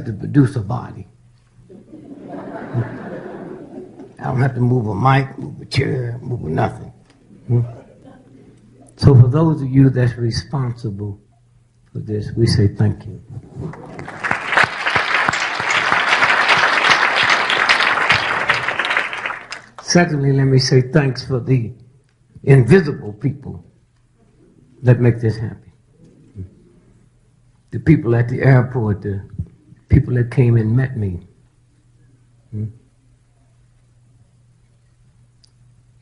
have to produce a body. I don't have to move a mic, move a chair, move nothing. So for those of you that's responsible for this, we say thank you. Secondly, let me say thanks for the invisible people that make this happen. The people at the airport, the people that came and met me.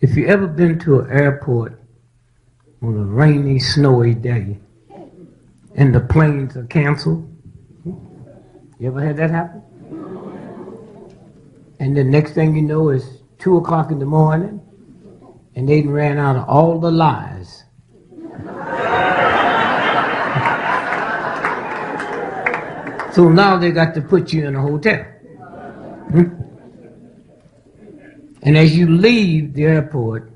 If you ever been to an airport on a rainy, snowy day and the planes are canceled, you ever had that happen? And the next thing you know is 2 o'clock in the morning and they ran out of all the lies. So now they got to put you in a hotel. And as you leave the airport,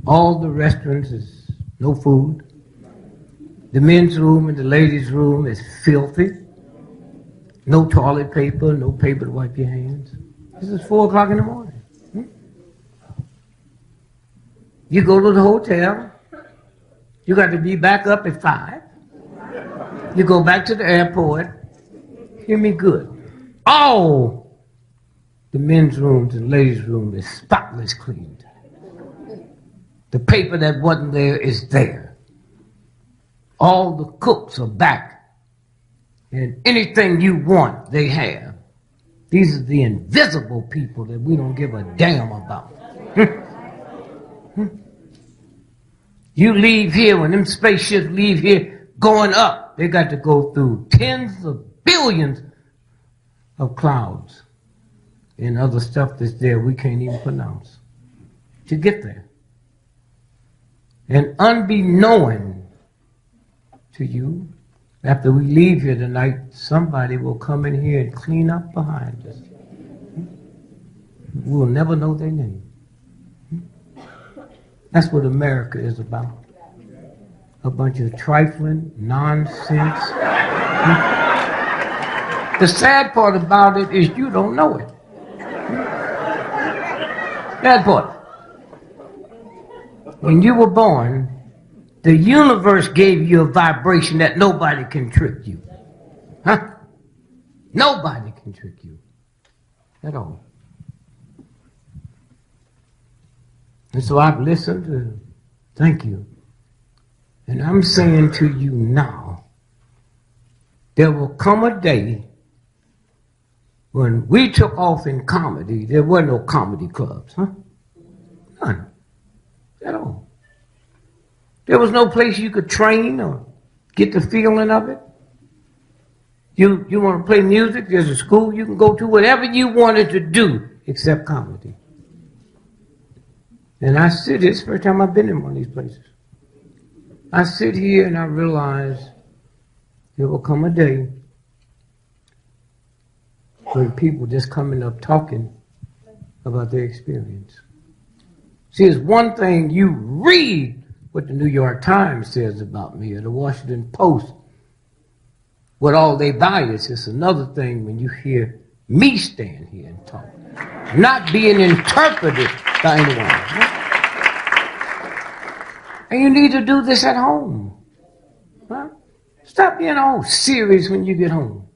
all the restaurants is no food. The men's room and the ladies' room is filthy. No toilet paper, no paper to wipe your hands. This is 4 o'clock in the morning. You go to the hotel, you got to be back up at 5. You go back to the airport, hear me good. All the men's rooms and ladies' room is spotless cleaned. The paper that wasn't there is there. All the cooks are back. And anything you want, they have. These are the invisible people that we don't give a damn about. You leave here, when them spaceships leave here going up, they got to go through tens of billions of clouds and other stuff that's there we can't even pronounce to get there. And unbeknown to you, after we leave here tonight, somebody will come in here and clean up behind us. We will never know their name. That's what America is about. A bunch of trifling nonsense. The sad part about it is you don't know it. Sad part. When you were born, the universe gave you a vibration that nobody can trick you. Huh? Nobody can trick you at all. And so I've listened to, thank you. And I'm saying to you now, there will come a day when we took off in comedy, there were no comedy clubs, huh? None. At all. There was no place you could train or get the feeling of it. You want to play music, there's a school you can go to, whatever you wanted to do except comedy. And I sit, it's the first time I've been in one of these places. I sit here and I realize there will come a day when people just coming up talking about their experience. See, it's one thing you read what the New York Times says about me or the Washington Post with all their bias. It's another thing when you hear me stand here and talk, not being interpreted by anyone. And you need to do this at home. Huh? Stop being all serious when you get home.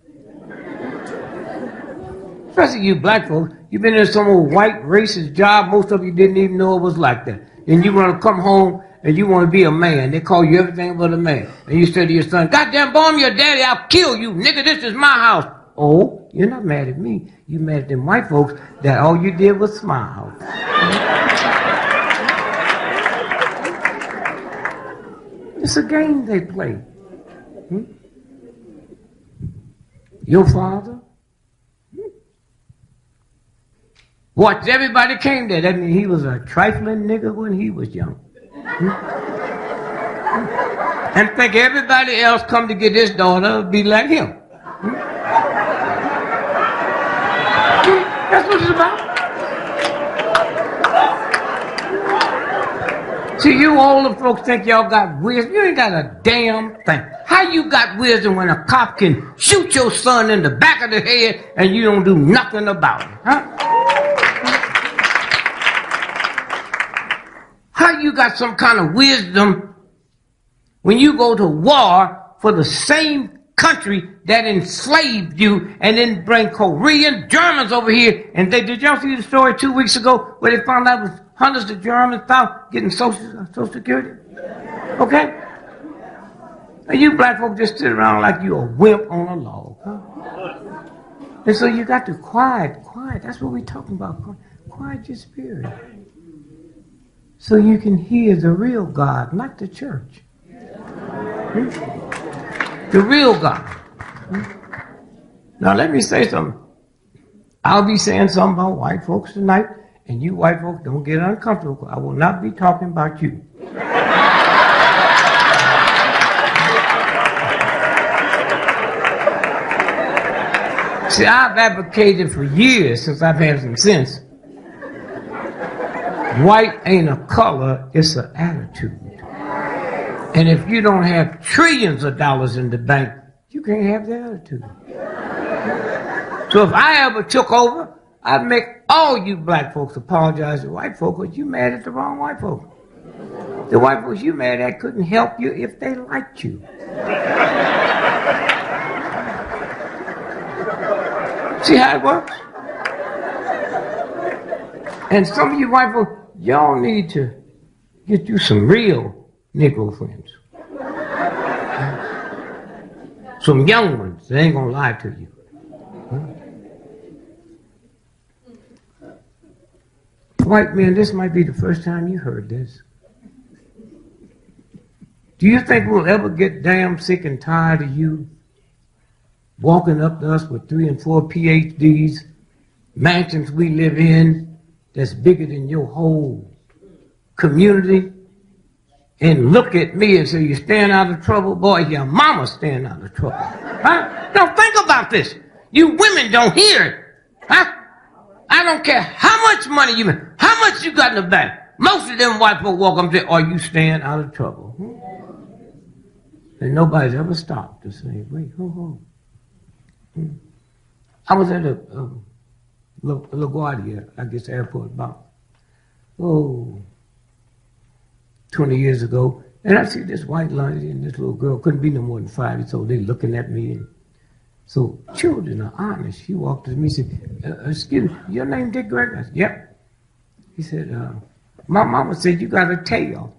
Especially you black folks. You've been in some old white racist job. Most of you didn't even know it was like that. And you want to come home and you want to be a man. They call you everything but a man. And you say to your son, goddamn bomb your daddy, I'll kill you. Nigga, this is my house. Oh, you're not mad at me. You're mad at them white folks that all you did was smile. It's a game they play. Your father? Watch, everybody came there. That means he was a trifling nigga when he was young. And think everybody else come to get his daughter be like him. That's what it's about. See, you older folks think y'all got wisdom. You ain't got a damn thing. How you got wisdom when a cop can shoot your son in the back of the head and you don't do nothing about it? Huh? How you got some kind of wisdom when you go to war for the same country that enslaved you and then bring Korean Germans over here? And did y'all see the story 2 weeks ago where they found out it was hundreds of Germans found getting Social Security? Okay? And you black folks just sit around like you a wimp on a log. Huh? And so you got to quiet. That's what we're talking about. Quiet your spirit. So you can hear the real God, not the church. Hmm? The real God. Hmm? Now let me say something. I'll be saying something about white folks tonight, and you white folks don't get uncomfortable. I will not be talking about you. See, I've advocated for years, since I've had some sense, white ain't a color, it's an attitude. And if you don't have trillions of dollars in the bank, you can't have the attitude. So if I ever took over, I'd make all you black folks apologize to white folks because you mad at the wrong white folks. The white folks you mad at couldn't help you if they liked you. See how it works? And some of you white folks, y'all need to get you some real Negro friends. Some young ones that ain't gonna lie to you. White men, this might be the first time you heard this. Do you think we'll ever get damn sick and tired of you walking up to us with 3 and 4 PhDs, mansions we live in that's bigger than your whole community, and look at me and say, you're staying out of trouble? Boy, your mama's staying out of trouble. Huh? Now think about this. You women don't hear it. Huh? I don't care how much money you make, how much you got in the bank. Most of them white folk walk up and say, are you staying out of trouble? And nobody's ever stopped to say, wait, hold on. I was at a LaGuardia, I guess, airport about, 20 years ago, and I see this white lady and this little girl, couldn't be no more than 5 years old, they looking at me. And so children are honest. She walked to me and said, excuse me, your name Dick Gregory? I said, yep. He said, my mama said you got a tail.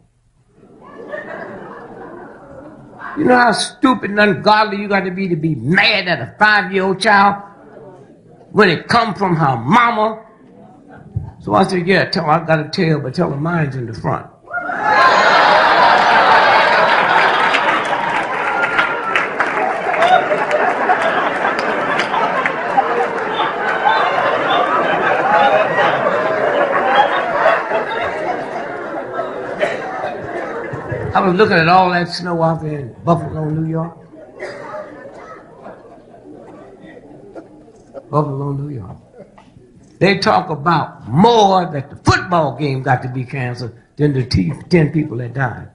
You know how stupid and ungodly you got to be mad at a 5-year-old child when it come from her mama? So I said, yeah, tell her I got a tail, but tell her mine's in the front. I was looking at all that snow out there in Buffalo, New York. Buffalo, New York. They talk about more that the football game got to be canceled than the 10 people that died.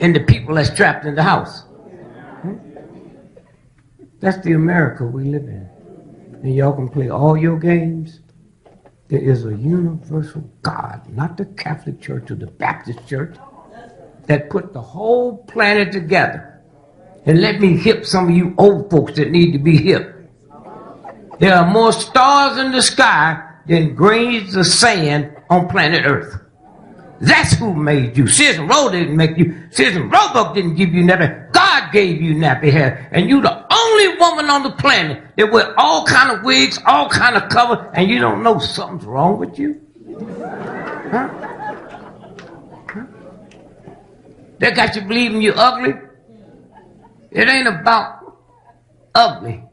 And the people that's trapped in the house. That's the America we live in. And y'all can play all your games. There is a universal God, not the Catholic Church or the Baptist Church, that put the whole planet together. And let me hip some of you old folks that need to be hip. There are more stars in the sky than grains of sand on planet Earth. That's who made you. Susan Roe didn't make you. Susan Roebuck didn't give you nappy. God gave you nappy hair. And you the only woman on the planet that wear all kind of wigs, all kind of cover, and you don't know something's wrong with you? Huh? Huh? They got you believing you're ugly? It ain't about ugly.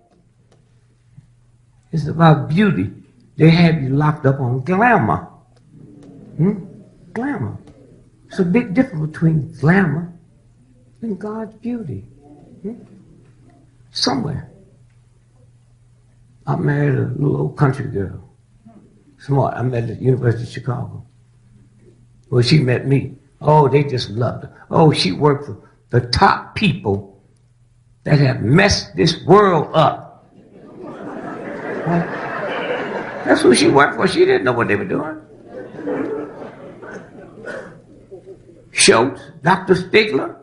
It's about beauty. They have you locked up on glamour. Glamour. It's a big difference between glamour and God's beauty. Somewhere. I married a little old country girl. Smart. I met her at the University of Chicago. Well, she met me. Oh, they just loved her. Oh, she worked for the top people that have messed this world up. That's who she worked for. She didn't know what they were doing. Schultz, Dr. Stigler,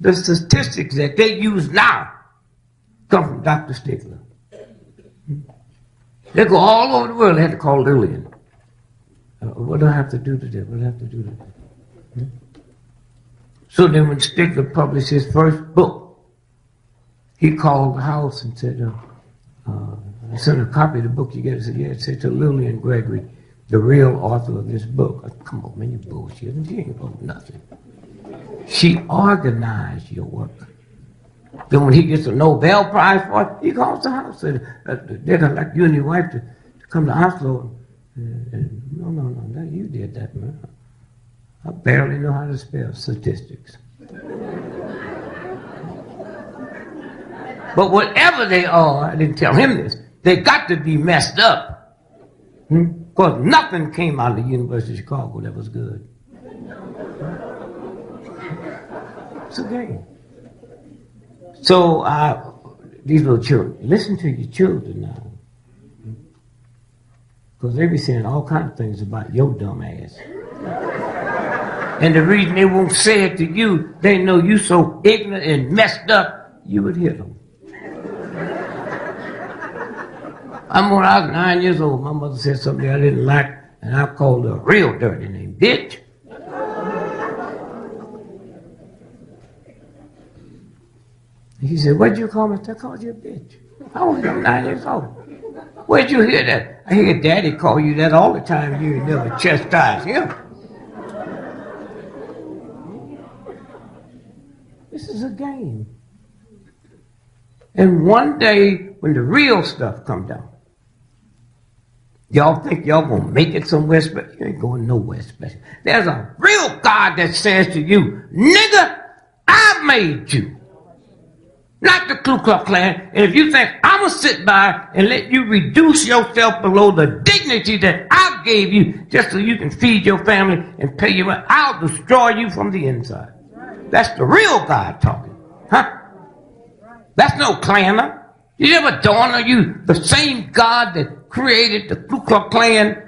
the statistics that they use now come from Dr. Stigler. They go all over the world. They had to call Lillian. What do I have to do today? What do I have to do today? So then when Stigler published his first book, he called the house and said, I sent a copy of the book you get. I said, yeah, it said to Lillian Gregory, the real author of this book. I said, come on, man, you bullshit. She ain't wrote nothing. She organized your work. Then when he gets a Nobel Prize for it, he calls the house. And they're going to like you and your wife to come to Oslo. And no, you did that, man. I barely know how to spell statistics. But whatever they are, I didn't tell him this, they got to be messed up. Because nothing came out of the University of Chicago that was good. It's a game. So these little children, listen to your children now. Because they be saying all kinds of things about your dumb ass. And the reason they won't say it to you, they know you so ignorant and messed up, you would hit them. When I was 9 years old, my mother said something I didn't like, and I called her a real dirty name, bitch. And she said, what'd you call me? I called you a bitch. I was 9 years old. Where'd you hear that? I hear Daddy call you that all the time. You never chastise him. This is a game. And one day, when the real stuff comes down, y'all think y'all gonna make it somewhere special? You ain't going nowhere special. There's a real God that says to you, nigga, I made you. Not the Ku Klux Klan. And if you think I'm going to sit by and let you reduce yourself below the dignity that I gave you just so you can feed your family and pay your rent, I'll destroy you from the inside. That's the real God talking. That's no Klanner. You ever dawn on you the same God that created the Ku Klux Klan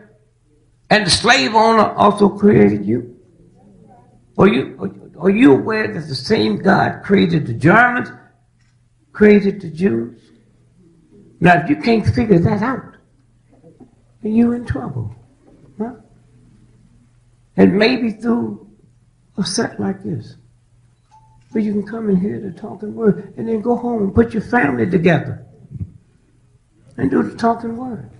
and the slave owner also created you? Are you aware that the same God created the Germans, created the Jews? Now, if you can't figure that out, then you're in trouble. And maybe through a set like this, where you can come and hear the talking word and then go home and put your family together and do the talking word.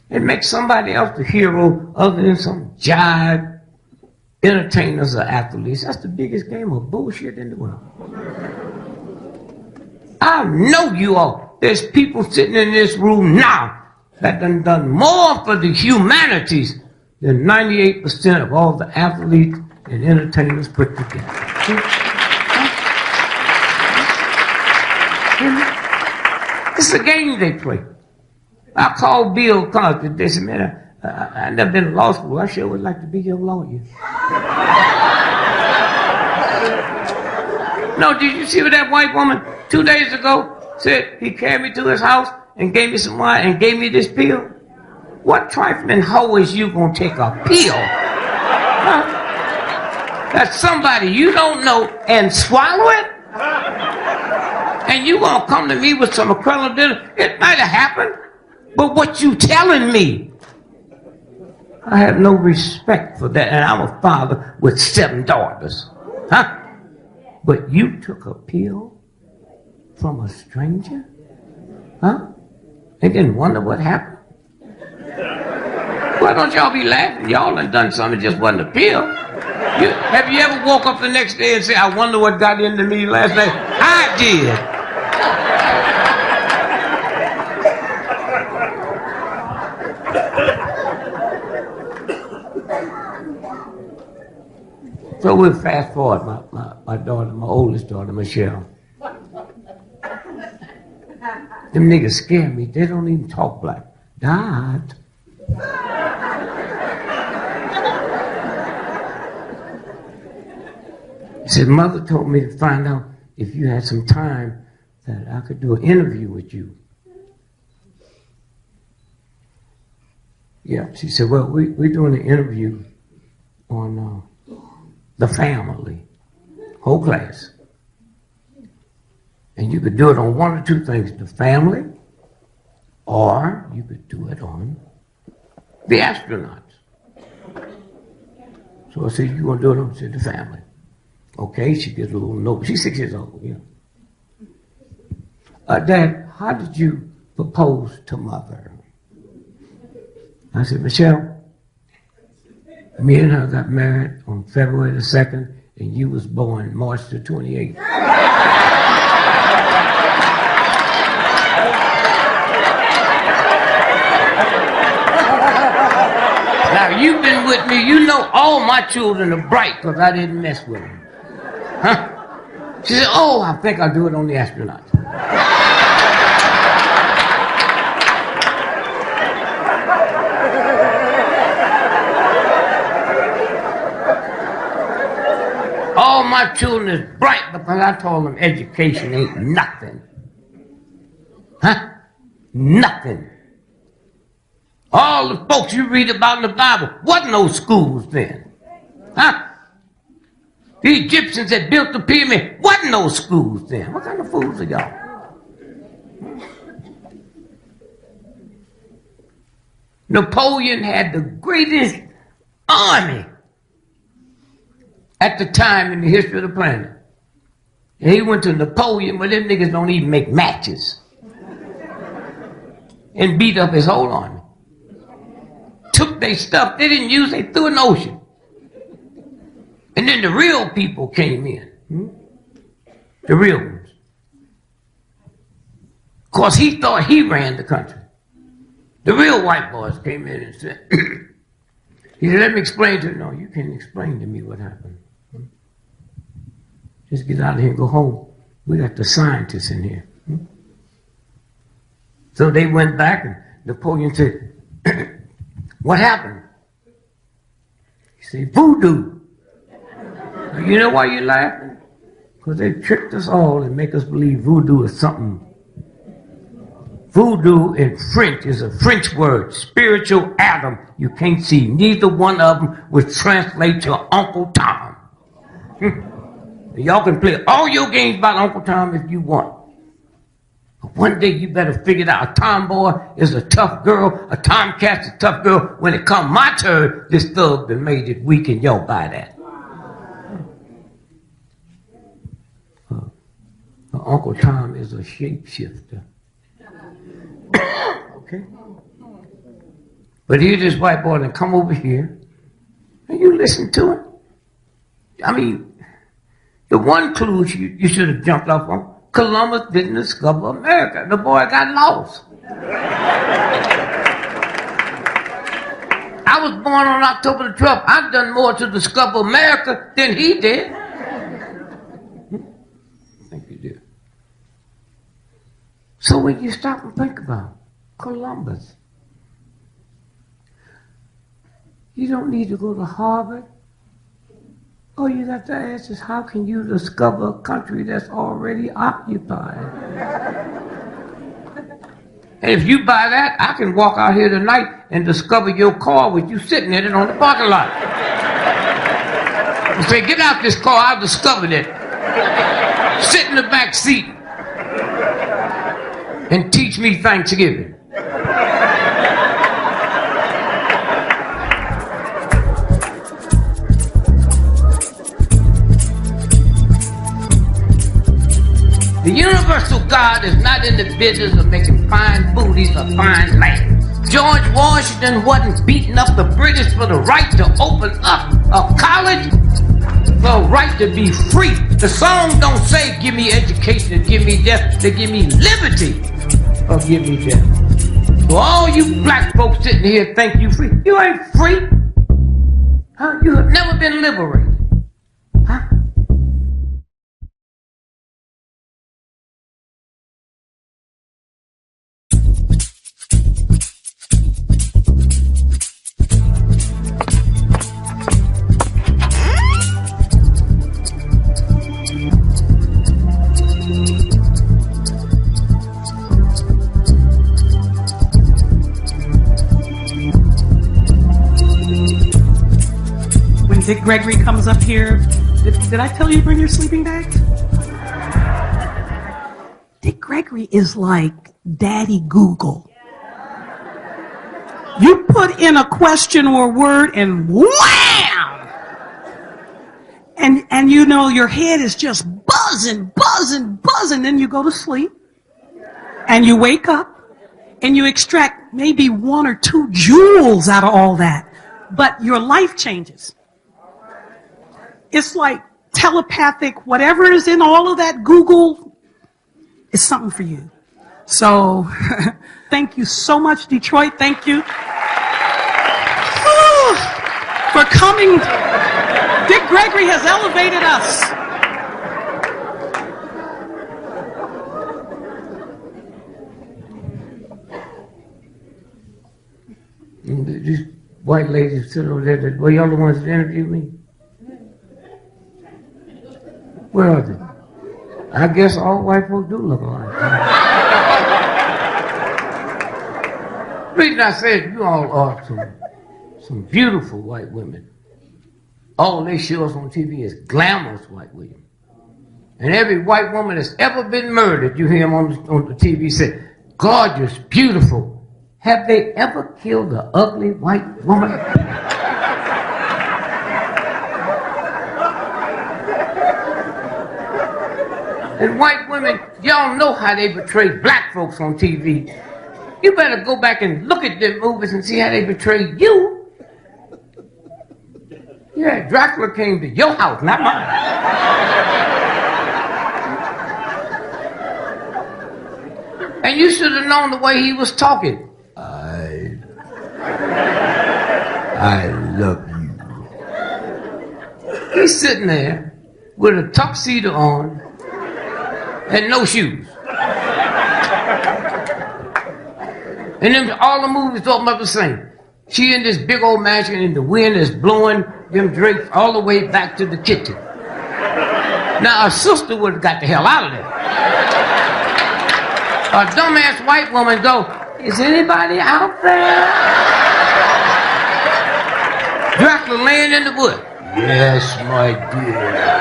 And make somebody else the hero other than some jive entertainers or athletes. That's the biggest game of bullshit in the world. I know you all. There's people sitting in this room now that done more for the humanities than 98% of all the athletes and entertainers put together. It's a game they play. I called Bill Cosby. They said, man, I never been to law school. I sure would like to be your lawyer. No, did you see what that white woman 2 days ago said? He carried me to his house and gave me some wine and gave me this pill. What trifling hoe is you going to take a pill? That's somebody you don't know and swallow it? And you going to come to me with some incredible dinner? It might have happened, but what you telling me? I have no respect for that, and I'm a father with 7 daughters. But you took a pill from a stranger? And didn't wonder what happened? Why don't y'all be laughing? Y'all done something, it just wasn't a pill. Have you ever woke up the next day and say, I wonder what got into me last night? I did. So we'll fast forward, my daughter, my oldest daughter, Michelle. Them niggas scare me. They don't even talk black. Dad. He said, Mother told me to find out if you had some time that I could do an interview with you. Yeah, she said, well, we're doing an interview on the family, whole class. And you could do it on one or two things, the family, or you could do it on the astronauts. So I said, you going to do it on the family? Okay, she gets a little note. She's 6 years old, you know. Dad, how did you propose to Mother? I said, Michelle, me and her got married on February the 2nd, and you was born March the 28th. Now, you've been with me. You know all my children are bright because I didn't mess with them. Huh? She said, oh, I think I'll do it on the astronauts. All my children is bright because I told them education ain't nothing. Huh? Nothing. All the folks you read about in the Bible, wasn't no schools then. Huh? The Egyptians that built the pyramid, wasn't no schools then. What kind of fools are y'all? Napoleon had the greatest army at the time in the history of the planet. And he went to Napoleon, but them niggas don't even make matches. And beat up his whole army. Took their stuff, they didn't use, they threw in the ocean. And then the real people came in. The real ones. Of course, he thought he ran the country. The real white boys came in and said, he said, let me explain to you. No, you can't explain to me what happened. Just get out of here and go home. We got the scientists in here. So they went back and Napoleon said, what happened? He said, voodoo. Now, you know why you're laughing? Because they tricked us all and make us believe voodoo is something. Voodoo in French is a French word, spiritual Adam. You can't see. Neither one of them would translate to Uncle Tom. Y'all can play all your games about Uncle Tom if you want. But one day you better figure it out. A tomboy is a tough girl. A tomcat's a tough girl. When it come my turn, this thug that made it weak and y'all buy that. Uncle Tom is a shapeshifter. Okay? But here's this white boy and come over here and you listen to him. I mean, the one clue you should have jumped off on, Columbus didn't discover America. The boy got lost. I was born on October the 12th. I've done more to discover America than he did. Thank you, dear. So when you stop and think about Columbus, you don't need to go to Harvard. All you got to ask is, how can you discover a country that's already occupied? And if you buy that, I can walk out here tonight and discover your car with you sitting in it on the parking lot. You say, get out this car, I've discovered it. Sit in the back seat and teach me Thanksgiving. The universal God is not in the business of making fine booties or fine land. George Washington wasn't beating up the British for the right to open up a college, for the right to be free. The song don't say, give me education or give me death. They give me liberty or give me death. So all you black folks sitting here think you free. You ain't free. Huh? You have never been liberated. Huh? Dick Gregory comes up here. Did I tell you to bring your sleeping bags? Dick Gregory is like Daddy Google. You put in a question or word and wham! And you know your head is just buzzing. Then you go to sleep and you wake up and you extract maybe 1 or 2 jewels out of all that. But your life changes. It's like telepathic, whatever is in all of that Google is something for you. So thank you so much, Detroit. Thank you for coming. Dick Gregory has elevated us. These white ladies sitting over there, were y'all the ones that interviewed me? Where are they? I guess all white folks do look alike. The reason I said you all are some beautiful white women. All they show us on TV is glamorous white women. And every white woman that's ever been murdered, you hear them on the TV say, gorgeous, beautiful. Have they ever killed an ugly white woman? And white women, y'all know how they portray black folks on TV. You better go back and look at them movies and see how they portray you. Yeah, Dracula came to your house, not mine. And you should have known the way he was talking. I love you. He's sitting there with a tuxedo on and no shoes. And then all the movies talking about the same. She in this big old mansion and the wind is blowing them drapes all the way back to the kitchen. Now her sister would have got the hell out of there. A dumbass white woman go, is anybody out there? Dracula laying in the wood. Yes, my dear.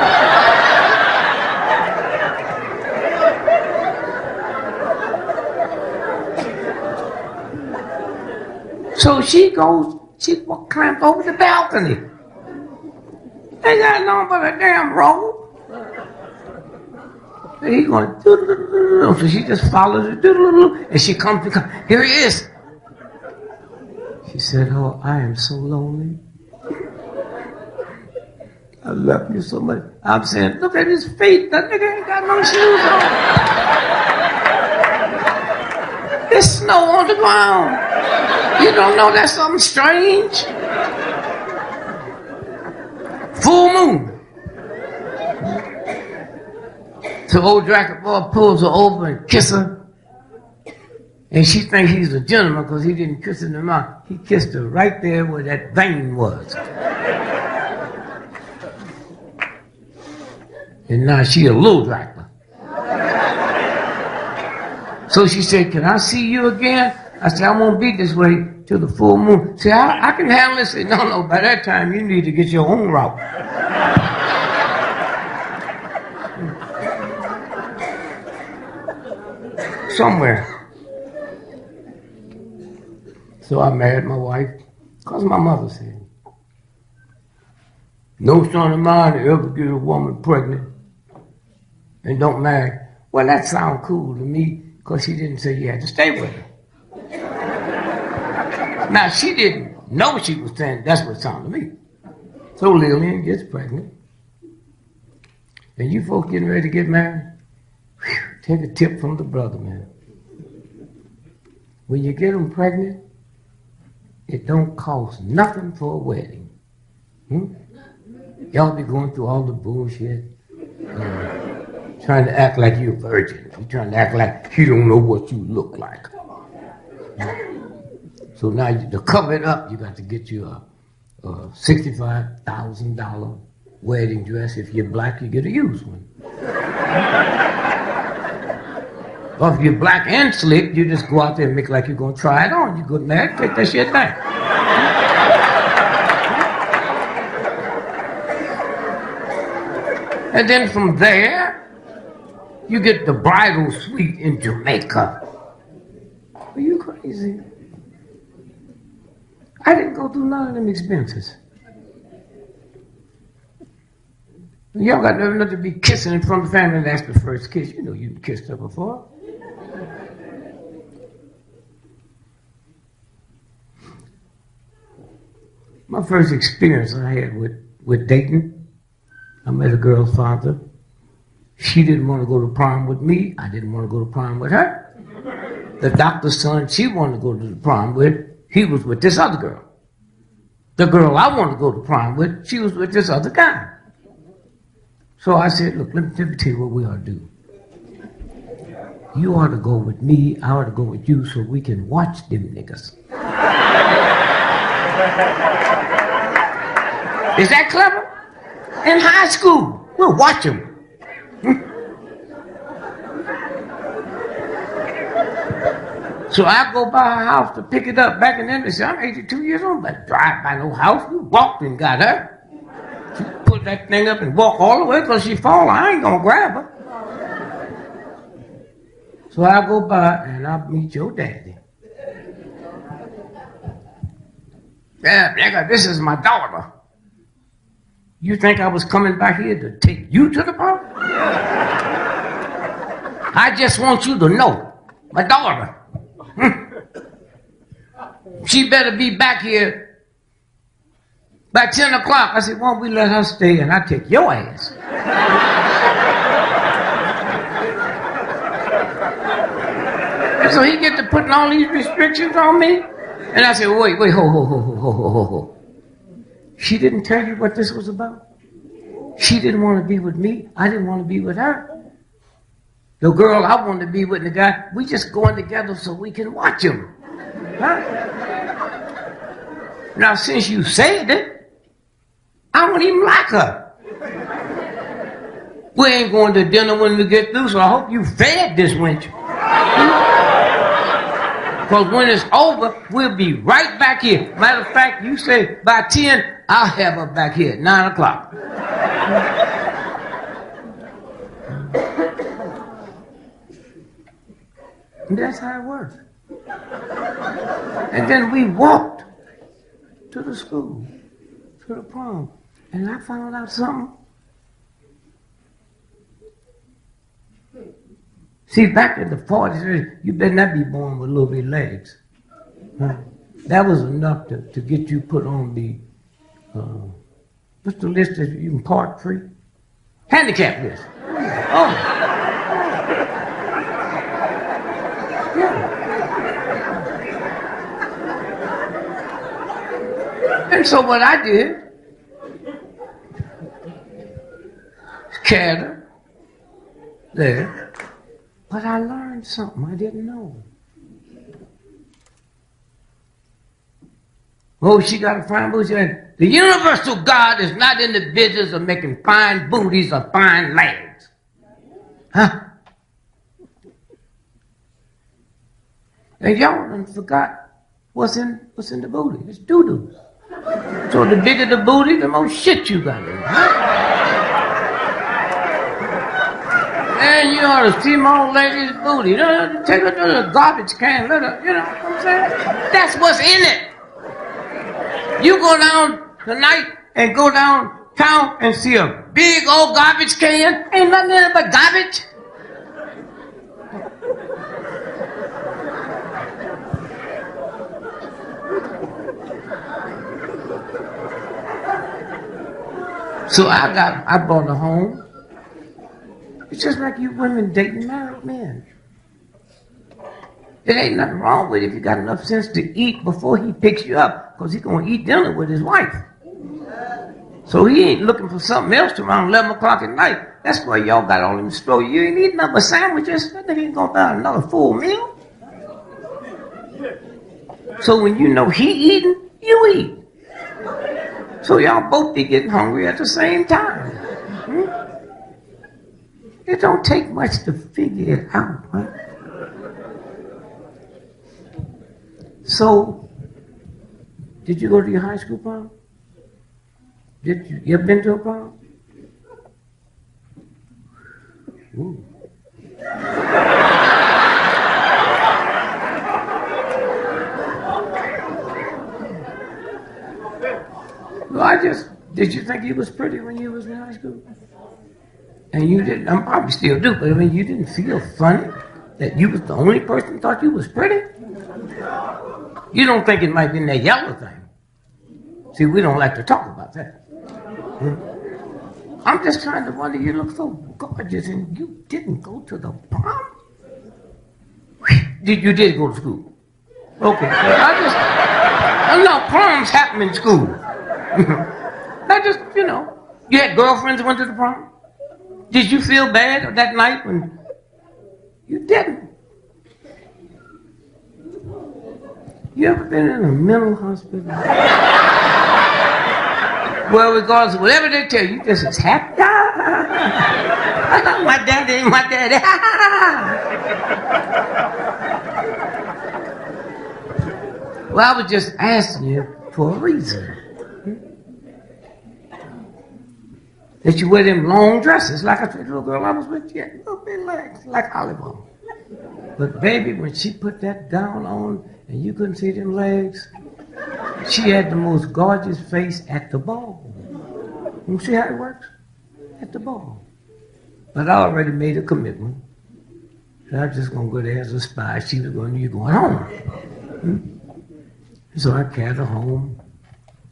So she climbs over the balcony. Ain't got nothing but a damn rope. And he's going, doo-doo-doo-doo-doo. So she just follows it, doo-doo-doo-doo. And she comes to come. Here he is. She said, oh, I am so lonely. I love you so much. I'm saying, look at his feet. That nigga ain't got no shoes on. There's snow on the ground. You don't know that's something strange? Full moon. So old Dracula boy pulls her over and kisses her. And she thinks he's a gentleman because he didn't kiss her in the mouth. He kissed her right there where that vein was. And now she a little Dracula. So she said, can I see you again? I said, I won't be this way till the full moon. See, I can handle this. Said, no, by that time you need to get your own route. Somewhere. So I married my wife because my mother said, no son of mine to ever get a woman pregnant and don't marry. Well, that sounds cool to me because she didn't say you had to stay with her. Now, she didn't know she was saying that's what it sounded to me. So Lillian gets pregnant. And you folks getting ready to get married? Whew, take a tip from the brother, man. When you get them pregnant, it don't cost nothing for a wedding. Y'all be going through all the bullshit. Trying to act like you're a virgin. You're trying to act like you don't know what you look like. So now to cover it up, you got to get you a $65,000 wedding dress. If you're black, you get a used one. Or if you're black and slick, you just go out there and make like you're going to try it on. You go mad, take that shit back. And then from there, you get the bridal suite in Jamaica. Are you crazy? I didn't go through none of them expenses. Y'all got nothing to be kissing in front of the family, and that's the first kiss. You know you've kissed her before. My first experience I had with dating, I met a girl's father. She didn't want to go to prom with me. I didn't want to go to prom with her. The doctor's son she wanted to go to the prom with, he was with this other girl. The girl I wanted to go to prom with, she was with this other guy. So I said, look, let me tell you what we ought to do. You ought to go with me, I ought to go with you so we can watch them niggas. Is that clever? In high school, we'll watch them. So I go by her house to pick it up. Back in then, they said, I'm 82 years old, but drive by no house. We walked and got her. She put that thing up and walk all the way because she fall. I ain't gonna grab her. So I go by and I meet your daddy. Yeah, nigga, this is my daughter. You think I was coming back here to take you to the prom? I just want you to know, my daughter. She better be back here by 10 o'clock. I said, why don't we let her stay and I take your ass? And so he get to putting all these restrictions on me. And I said, wait, ho. She didn't tell you what this was about? She didn't want to be with me. I didn't want to be with her. The girl I wanted to be with, the guy, we just going together so we can watch him. Huh? Now, since you said it, I don't even like her. We ain't going to dinner when we get through, so I hope you fed this wench. Because when it's over, we'll be right back here. Matter of fact, you say by 10, I'll have her back here at 9 o'clock. And that's how it works. And then we walked to the school, to the prom. And I found out something. See, back in the 40s, you better not be born with little bitty legs. Huh? That was enough to get you put on the, what's the list that you can park free? Handicap list. Oh. Yeah. And so what I did, carried her there. But I learned something I didn't know. Oh, she got a fine booty. The universal God is not in the business of making fine booties or fine legs. Huh? And y'all done forgot what's in the booty. It's doo-doo. So the bigger the booty, the more shit you got in it. Huh? And you ought to see my old lady's booty. Take her to the garbage can, let her, you know what I'm saying? That's what's in it. You go down tonight and go downtown and see a big old garbage can. Ain't nothing in it but garbage. So I brought her home. It's just like you women dating married men. It ain't nothing wrong with it if you got enough sense to eat before he picks you up, because he's going to eat dinner with his wife. So he ain't looking for something else around 11 o'clock at night. That's why y'all got all them slow. You ain't eating nothing but sandwiches. That nigga ain't going to buy another full meal. So when you know he eating, you eat. So y'all both be getting hungry at the same time. It don't take much to figure it out, right? So, did you go to your high school prom? You ever been to a prom? Ooh. Well, did you think he was pretty when you was in high school? And you didn't, I probably still do, but I mean, you didn't feel funny that you was the only person who thought you was pretty? You don't think it might be in that yellow thing. See, we don't like to talk about that. I'm just trying to wonder, you look so gorgeous and you didn't go to the prom? You did go to school? Okay, no, proms happen in school. Not just, you had girlfriends that went to the prom? Did you feel bad that night when you didn't? You ever been in a mental hospital? Well, regardless of whatever they tell you, just as happy. My daddy. Well, I was just asking you for a reason. That you wear them long dresses, like I said, little girl I was with, she had a little bit legs, like olive oil. But baby, when she put that gown on and you couldn't see them legs, she had the most gorgeous face at the ball. You see how it works? At the ball. But I already made a commitment. So I was just going to go there as a spy. She was going, you're going home. So I carried her home.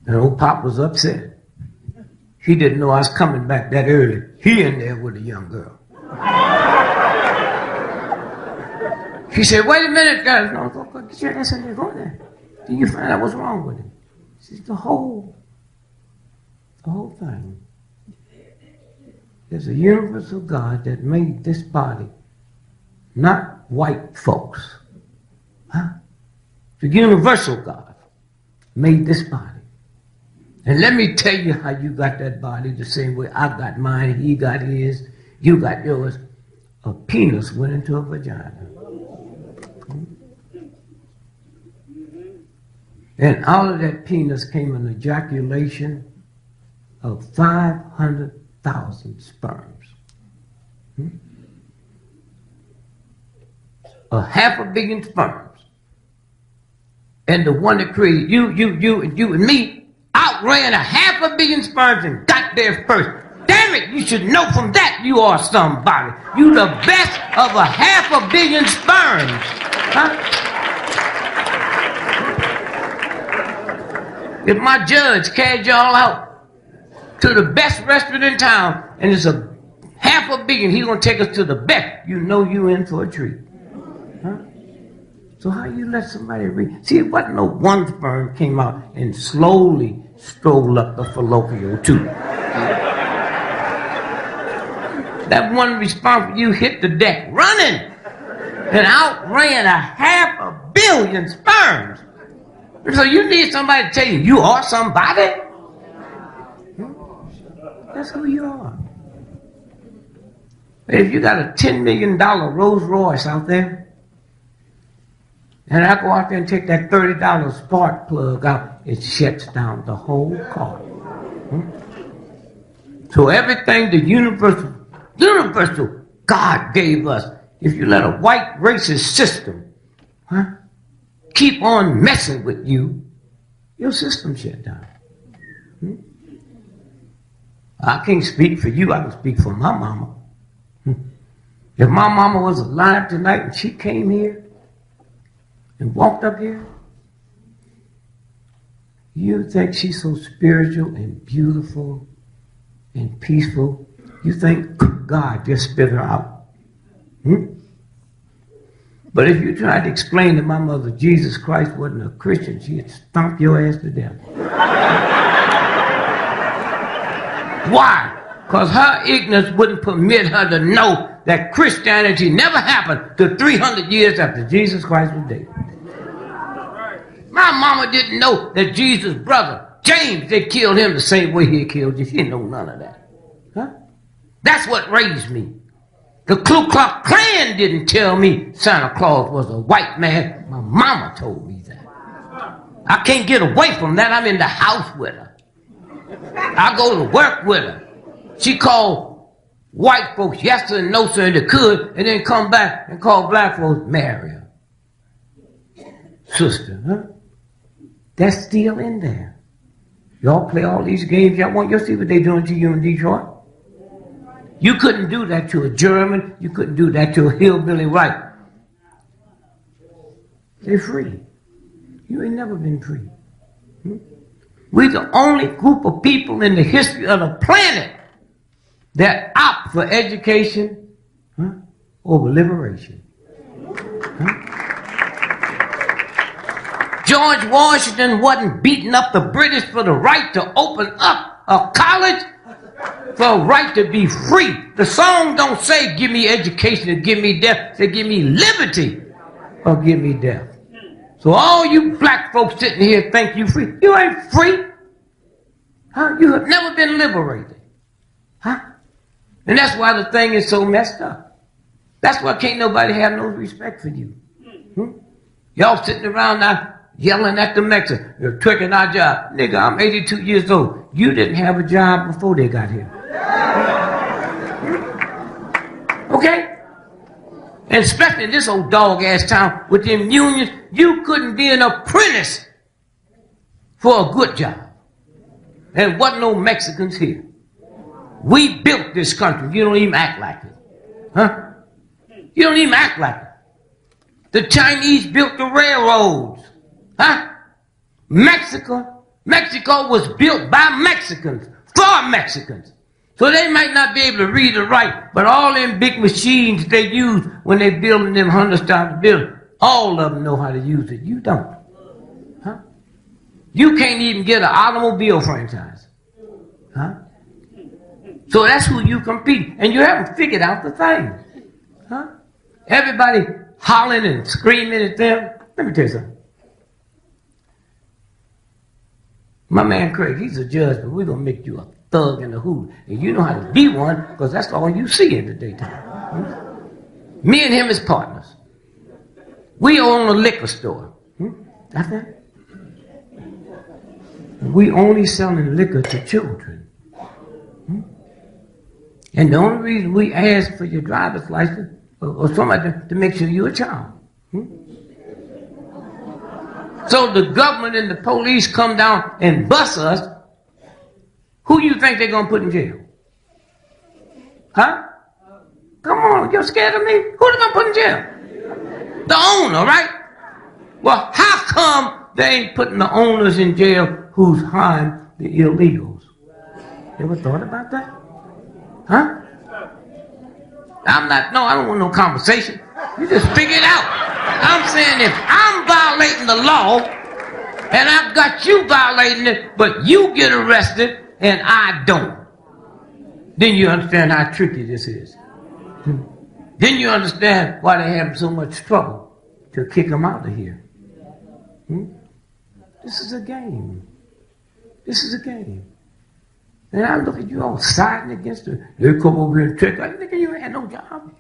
And old Pop was upset. He didn't know I was coming back that early. He in there with a young girl. He said, wait a minute, guys. No, go get your ass in there. Go there. Then you find out what's wrong with him. She said, the whole thing. There's a universal God that made this body, not white folks. Huh? The universal God made this body. And let me tell you how you got that body the same way I got mine, he got his, you got yours. A penis went into a vagina. And out of that penis came an ejaculation of 500,000 sperms. A 500 million sperms. And the one that created you and me outran 500 million sperms and got there first. Damn it, you should know from that you are somebody. You the best of 500 million sperms. Huh? If my judge carried y'all out to the best restaurant in town and it's a 500 million, he's going to take us to the best, you know you in for a treat. Huh? So how you let somebody read? See, it wasn't no one sperm came out and slowly strolled up the fallopian tube. That one responsible, you hit the deck running and outran 500 million sperms. So you need somebody to tell you, you are somebody. That's who you are. If you got a $10 million Rolls Royce out there, and I go out there and take that $30 spark plug out, it shuts down the whole car. So everything the universal God gave us, if you let a white racist system keep on messing with you, your system shut down. I can't speak for you, I can speak for my mama. If my mama was alive tonight and she came here and walked up here, you think she's so spiritual and beautiful and peaceful, you think God just spit her out. But if you tried to explain to my mother Jesus Christ wasn't a Christian, she'd stomp your ass to death. Why? Because her ignorance wouldn't permit her to know that Christianity never happened to 300 years after Jesus Christ was dead. My mama didn't know that Jesus' brother, James, they killed him the same way he killed you. She didn't know none of that. Huh? That's what raised me. The Ku Klux Klan didn't tell me Santa Claus was a white man. My mama told me that. I can't get away from that. I'm in the house with her. I go to work with her. She called white folks yes sir and no sir and they could, and then come back and call black folks marry her. Sister, huh? That's still in there. Y'all play all these games y'all want. You'll see what they doing to you in Detroit. You couldn't do that to a German. You couldn't do that to a hillbilly white. They're free. You ain't never been free. We're the only group of people in the history of the planet that opt for education over liberation. George Washington wasn't beating up the British for the right to open up a college, for a right to be free. The song don't say give me education or give me death. It say give me liberty or give me death. So all you black folks sitting here think you free. You ain't free. Huh? You have never been liberated. Huh? And that's why the thing is so messed up. That's why can't nobody have no respect for you. Y'all sitting around now yelling at the Mexicans. You're tricking our job. Nigga, I'm 82 years old. You didn't have a job before they got here. Okay? And especially in this old dog-ass town with them unions, you couldn't be an apprentice for a good job. And wasn't no Mexicans here. We built this country. You don't even act like it. Huh? You don't even act like it. The Chinese built the railroads. Huh? Mexico was built by Mexicans, for Mexicans. So they might not be able to read or write, but all them big machines they use when they building them 100,000 buildings, all of them know how to use it. You don't. Huh? You can't even get an automobile franchise. Huh? So that's who you compete. And you haven't figured out the thing. Huh? Everybody hollering and screaming at them. Let me tell you something. My man Craig, he's a judge, but we're going to make you a thug and a hoot. And you know how to be one, because that's all you see in the daytime. Me and him is partners. We own a liquor store. That's that. We only selling liquor to children. And the only reason we ask for your driver's license or somebody to make sure you're a child. So the government and the police come down and bust us. Who you think they're going to put in jail? Huh? Come on, you're scared of me? Who they going to put in jail? The owner, right? Well, how come they ain't putting the owners in jail who's hiring the illegals? You ever thought about that? Huh? I don't want no conversation. You just figure it out. I'm saying if I'm violating the law and I've got you violating it, but you get arrested and I don't, then you understand how tricky this is. Then you understand why they have so much trouble to kick them out of here. This is a game. This is a game. And I look at you all siding against it. They come over here and trick like, nigga, you ain't had no job.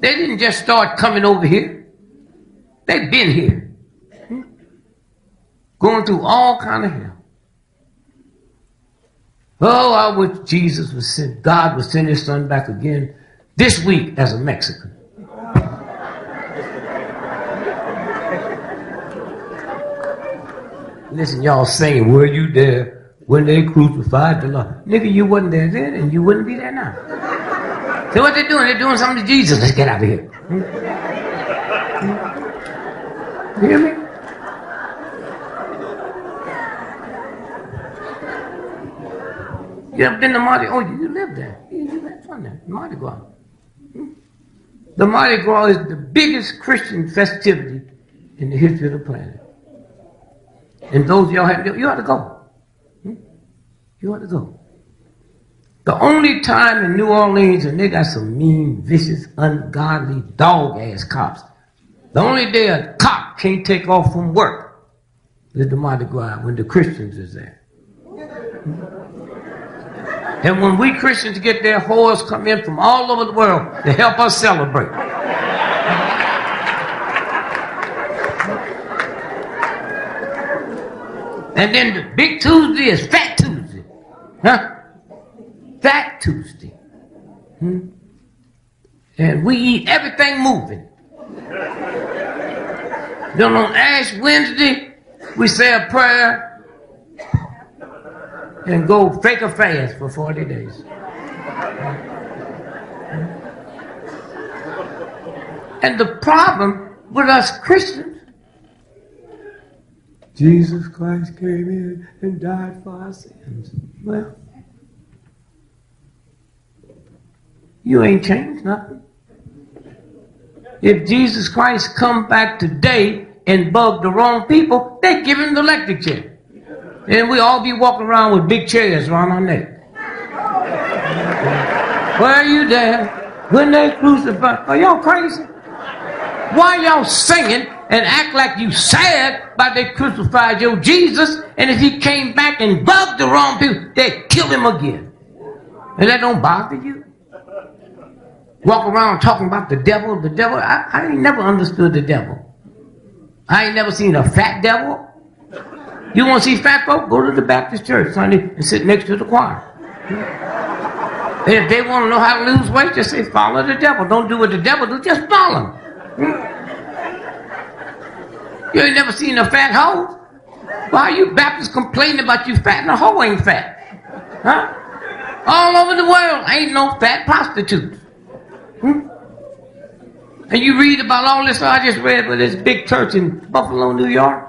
They didn't just start coming over here. They've been here. Going through all kind of hell. Oh, I wish Jesus was sent, God would send his son back again this week as a Mexican. Listen, y'all saying, were you there when they crucified the Lord? Nigga, you wasn't there then and you wouldn't be there now. So what they're doing? They're doing something to Jesus. Let's get out of here. You hear me? You ever been to Mardi Gras? Oh, you live there. You had fun there. Mardi Gras. The Mardi Gras is the biggest Christian festivity in the history of the planet. And those of y'all you ought to go. You ought to go. The only time in New Orleans, and they got some mean, vicious, ungodly, dog-ass cops. The only day a cop can't take off from work is the Mardi Gras, when the Christians is there. And when we Christians get there, whores come in from all over the world to help us celebrate. And then the big Tuesday is Fat Tuesday. Huh? Fat Tuesday. And we eat everything moving. Then on Ash Wednesday, we say a prayer and go fake a fast for 40 days. And the problem with us Christians, Jesus Christ came in and died for our sins. Well, you ain't changed nothing. If Jesus Christ come back today and bug the wrong people, they give him the electric chair. And we all be walking around with big chairs around our neck. Were you there when they crucified? Are y'all crazy? Why y'all singing and act like you sad about they crucified your Jesus, and if he came back and bugged the wrong people, they kill him again? And that don't bother you? Walk around talking about the devil. I ain't never understood the devil. I ain't never seen a fat devil. You want to see fat folk? Go to the Baptist church Sunday and sit next to the choir. And if they want to know how to lose weight, just say, follow the devil. Don't do what the devil do, just follow him. You ain't never seen a fat hoe. Why are you Baptists complaining about you fat and a hoe ain't fat? Huh? All over the world ain't no fat prostitutes. And you read about all this, I just read with this big church in Buffalo, New York,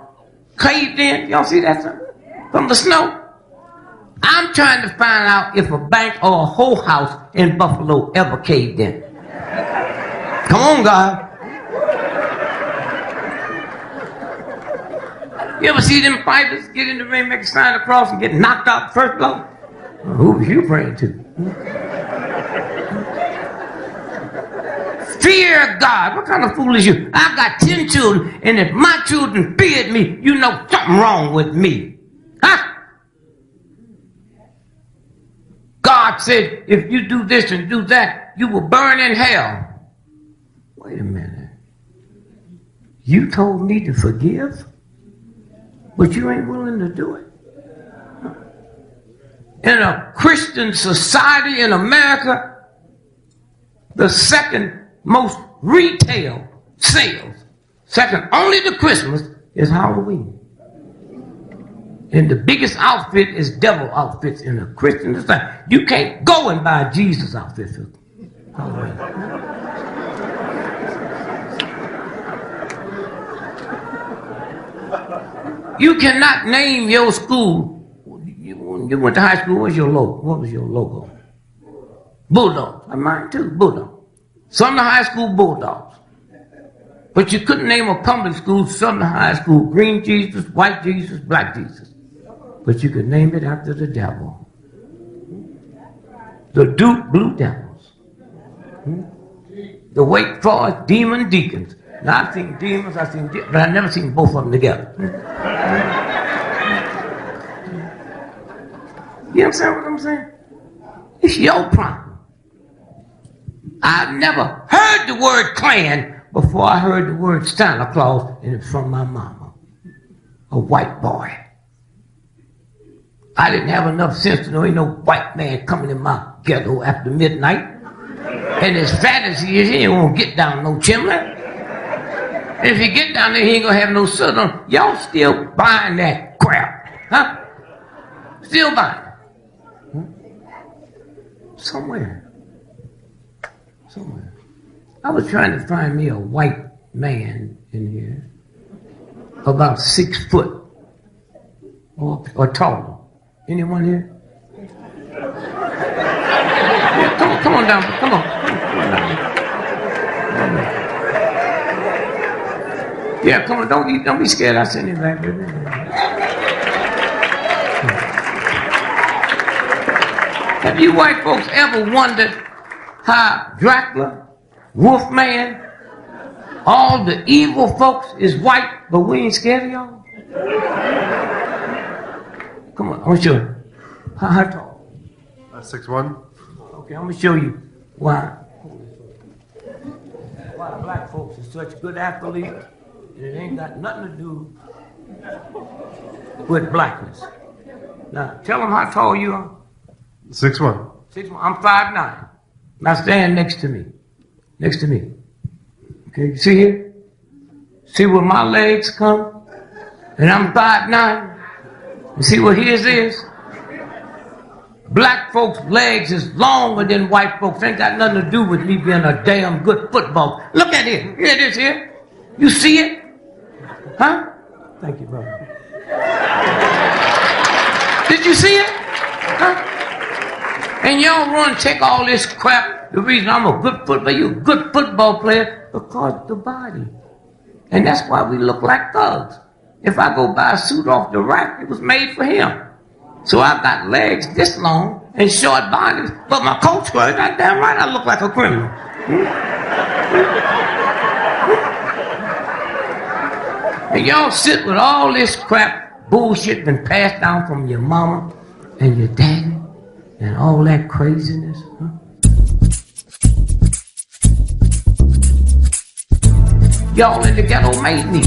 caved in. Y'all see that something? From the snow. I'm trying to find out if a bank or a whole house in Buffalo ever caved in. Come on, God. You ever see them fighters get in the ring, make a sign across, and get knocked out the first blow? Who was you praying to? Fear God. What kind of fool is you? I got 10 children, and if my children feared me, you know something wrong with me. Huh? God said, if you do this and do that, you will burn in hell. Wait a minute. You told me to forgive, but you ain't willing to do it? In a Christian society in America, the second most retail sales, second only to Christmas, is Halloween. And the biggest outfit is devil outfits in a Christian society. You can't go and buy Jesus outfits for Halloween. You cannot name your school. You went to high school, what was your logo? What was your logo? Bulldogs. I mine too, Bulldogs. Southern High School Bulldogs. But you couldn't name a public school, Southern High School, Green Jesus, White Jesus, Black Jesus. But you could name it after the devil. The Duke Blue Devils. The Wake Forest Demon Deacons. Now I've seen demons, but I've never seen both of them together. You understand what I'm saying? It's your problem. I've never heard the word Klan before I heard the word Santa Claus, and it's from my mama, a white boy. I didn't have enough sense to know ain't no white man coming in my ghetto after midnight. And as fat as he is, he ain't gonna get down no chimney. And if he get down there, he ain't gonna have no soot on. Y'all still buying that crap, huh? Still buying it. Somewhere. I was trying to find me a white man in here, about 6 foot or taller. Anyone here? Yeah, come on down. Come on down. Yeah, come on. Don't be scared. I'll send you back. Have you white folks ever wondered how Dracula, Wolfman, all the evil folks is white, but we ain't scared of y'all? Come on, I'm gonna show you. How tall? 6'1". Okay, I'm gonna show you why black folks are such good athletes, and it ain't got nothing to do with blackness. Now, tell them how tall you are. 6'1". I'm 5'9". Now stand next to me. Next to me. Okay, you see here? See where my legs come? And I'm 5'9". You see what his is? Black folks' legs is longer than white folks. Ain't got nothing to do with me being a damn good football. Look at it. Here it is here. You see it? Huh? Thank you, brother. Did you see it? Huh? And y'all run take all this crap. The reason I'm a good football, you a good football player, because of the body. And that's why we look like thugs. If I go buy a suit off the rack, it was made for him. So I got legs this long and short bodies, but my coach was, goddamn right, I look like a criminal. And y'all sit with all this crap, bullshit been passed down from your mama and your daddy and all that craziness. Huh? Y'all in the ghetto made me.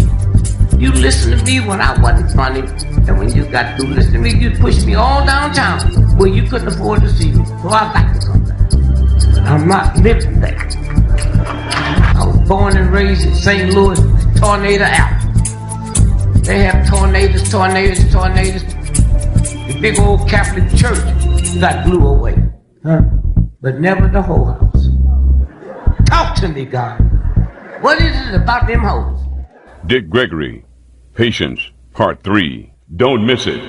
You listen to me when I wasn't funny, and when you got to listen to me, you pushed me all downtown where you couldn't afford to see me. So I got to come back. But I'm not living there. I was born and raised in St. Louis, Tornado Alley. They have tornadoes. The big old Catholic church got blew away. Huh? But never the whole house. Talk to me, God. What is it about them hoes? Dick Gregory, Patience, Part 3. Don't miss it.